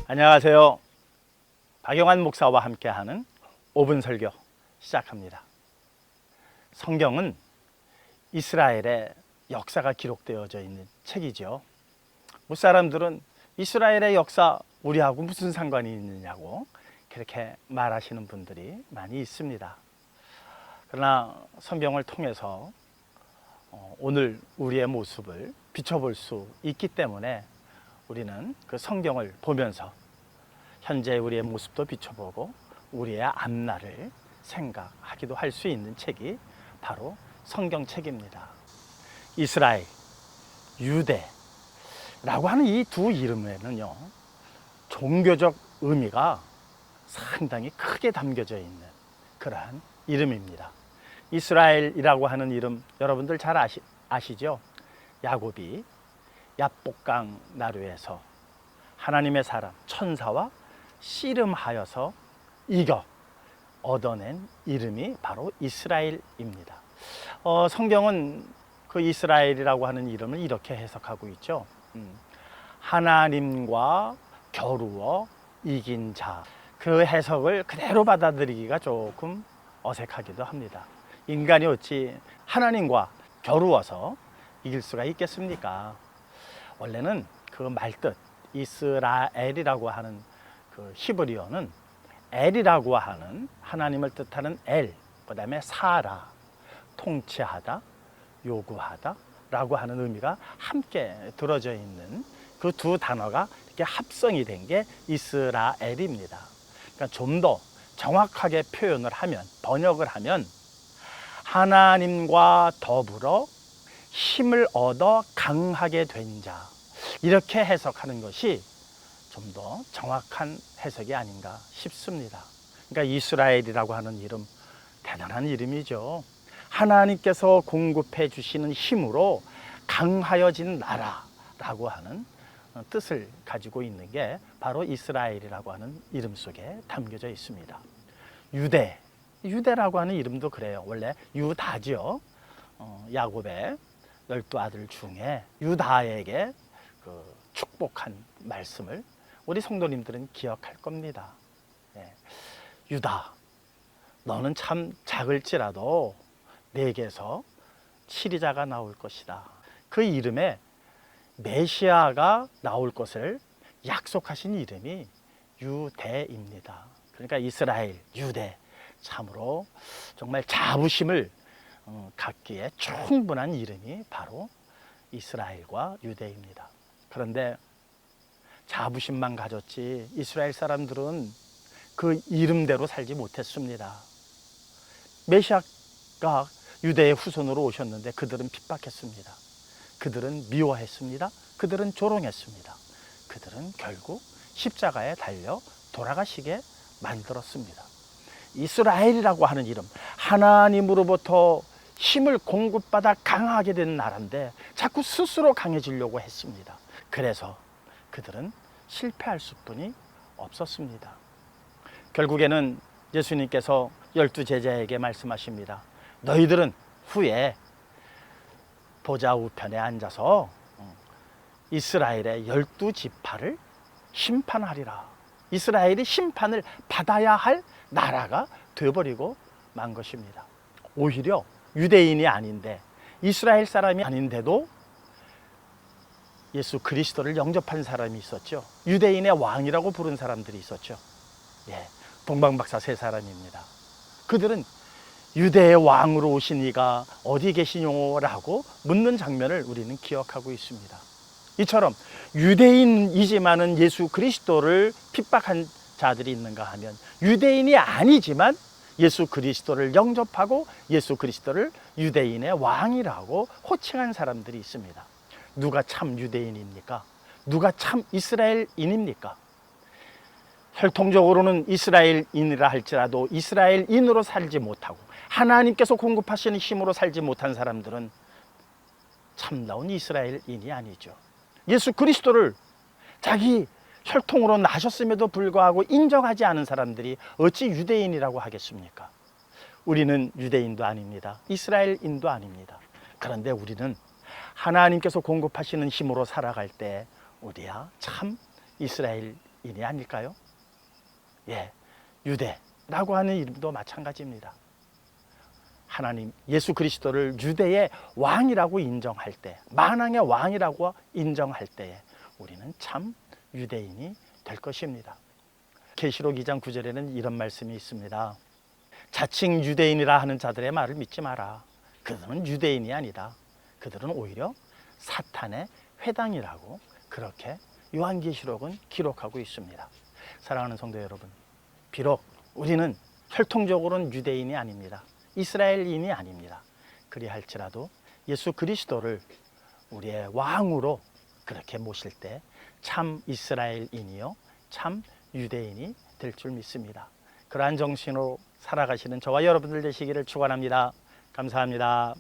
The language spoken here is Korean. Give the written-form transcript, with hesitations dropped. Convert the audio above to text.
안녕하세요. 박영환 목사와 함께하는 5분 설교 시작합니다. 성경은 이스라엘의 역사가 기록되어져 있는 책이죠. 무사람들은 이스라엘의 역사 우리하고 무슨 상관이 있느냐고 그렇게 말하시는 분들이 많이 있습니다. 그러나 성경을 통해서 오늘 우리의 모습을 비춰볼 수 있기 때문에 우리는 그 성경을 보면서 현재 우리의 모습도 비춰보고 우리의 앞날을 생각하기도 할 수 있는 책이 바로 성경책입니다. 이스라엘, 유대라고 하는 이 두 이름에는요, 종교적 의미가 상당히 크게 담겨져 있는 그러한 이름입니다. 이스라엘이라고 하는 이름 여러분들 잘 아시죠? 야곱이 야복강 나루에서 하나님의 사람 천사와 씨름하여서 이겨 얻어낸 이름이 바로 이스라엘입니다. 성경은 그 이스라엘이라고 하는 이름을 이렇게 해석하고 있죠. 하나님과 겨루어 이긴 자. 그 해석을 그대로 받아들이기가 조금 어색하기도 합니다. 인간이 어찌 하나님과 겨루어서 이길 수가 있겠습니까? 원래는 그 말뜻 이스라엘이라고 하는 그 히브리어는 엘이라고 하는 하나님을 뜻하는 엘, 그 다음에 사라, 통치하다, 요구하다 라고 하는 의미가 함께 들어져 있는 그 두 단어가 이렇게 합성이 된 게 이스라엘입니다. 그러니까 좀 더 정확하게 표현을 하면, 번역을 하면 하나님과 더불어 힘을 얻어 강하게 된 자, 이렇게 해석하는 것이 좀 더 정확한 해석이 아닌가 싶습니다. 그러니까 이스라엘이라고 하는 이름, 대단한 이름이죠. 하나님께서 공급해 주시는 힘으로 강하여진 나라라고 하는 뜻을 가지고 있는 게 바로 이스라엘이라고 하는 이름 속에 담겨져 있습니다. 유대라고 하는 이름도 그래요. 원래 유다죠. 야곱의 12아들 중에 유다에게 그 축복한 말씀을 우리 성도님들은 기억할 겁니다. 유다, 너는 참 작을지라도 내게서 치리자가 나올 것이다. 그 이름에 메시아가 나올 것을 약속하신 이름이 유대입니다. 그러니까 이스라엘, 유대, 참으로 정말 자부심을 갖기에 충분한 이름이 바로 이스라엘과 유대입니다. 그런데 자부심만 가졌지 이스라엘 사람들은 그 이름대로 살지 못했습니다. 메시아가 유대의 후손으로 오셨는데 그들은 핍박했습니다. 그들은 미워했습니다. 그들은 조롱했습니다. 그들은 결국 십자가에 달려 돌아가시게 만들었습니다. 이스라엘이라고 하는 이름, 하나님으로부터 힘을 공급받아 강하게 된 나라인데 자꾸 스스로 강해지려고 했습니다. 그래서 그들은 실패할 수뿐이 없었습니다. 결국에는 예수님께서 12제자에게 말씀하십니다. 너희들은 후에 보좌 우편에 앉아서 이스라엘의 12지파를 심판하리라. 이스라엘이 심판을 받아야 할 나라가 되어버리고 만 것입니다. 오히려 유대인이 아닌데, 이스라엘 사람이 아닌데도 예수 그리스도를 영접한 사람이 있었죠. 유대인의 왕이라고 부른 사람들이 있었죠. 동방박사 세 사람입니다. 그들은 유대의 왕으로 오신 이가 어디 계시뇨라고 묻는 장면을 우리는 기억하고 있습니다. 이처럼 유대인이지만은 예수 그리스도를 핍박한 자들이 있는가 하면 유대인이 아니지만 예수 그리스도를 영접하고 예수 그리스도를 유대인의 왕이라고 호칭한 사람들이 있습니다. 누가 참 유대인입니까? 누가 참 이스라엘인입니까? 혈통적으로는 이스라엘인이라 할지라도 이스라엘인으로 살지 못하고 하나님께서 공급하시는 힘으로 살지 못한 사람들은 참다운 이스라엘인이 아니죠. 예수 그리스도를 자기 혈통으로 나셨음에도 불구하고 인정하지 않은 사람들이 어찌 유대인이라고 하겠습니까? 우리는 유대인도 아닙니다. 이스라엘인도 아닙니다. 그런데 우리는 하나님께서 공급하시는 힘으로 살아갈 때 우리야 참 이스라엘인 유대인이 아닐까요? 예, 유대라고 하는 이름도 마찬가지입니다. 하나님 예수 그리스도를 유대의 왕이라고 인정할 때, 만왕의 왕이라고 인정할 때에 우리는 참 유대인이 될 것입니다. 계시록 2장 9절에는 이런 말씀이 있습니다. 자칭 유대인이라 하는 자들의 말을 믿지 마라. 그들은 유대인이 아니다. 그들은 오히려 사탄의 회당이라고 그렇게 요한계시록은 기록하고 있습니다. 사랑하는 성도 여러분, 비록 우리는 혈통적으로는 유대인이 아닙니다. 이스라엘인이 아닙니다. 그리할지라도 예수 그리스도를 우리의 왕으로 그렇게 모실 때 참 이스라엘인이요 참 유대인이 될 줄 믿습니다. 그러한 정신으로 살아가시는 저와 여러분들 되시기를 축원합니다. 감사합니다.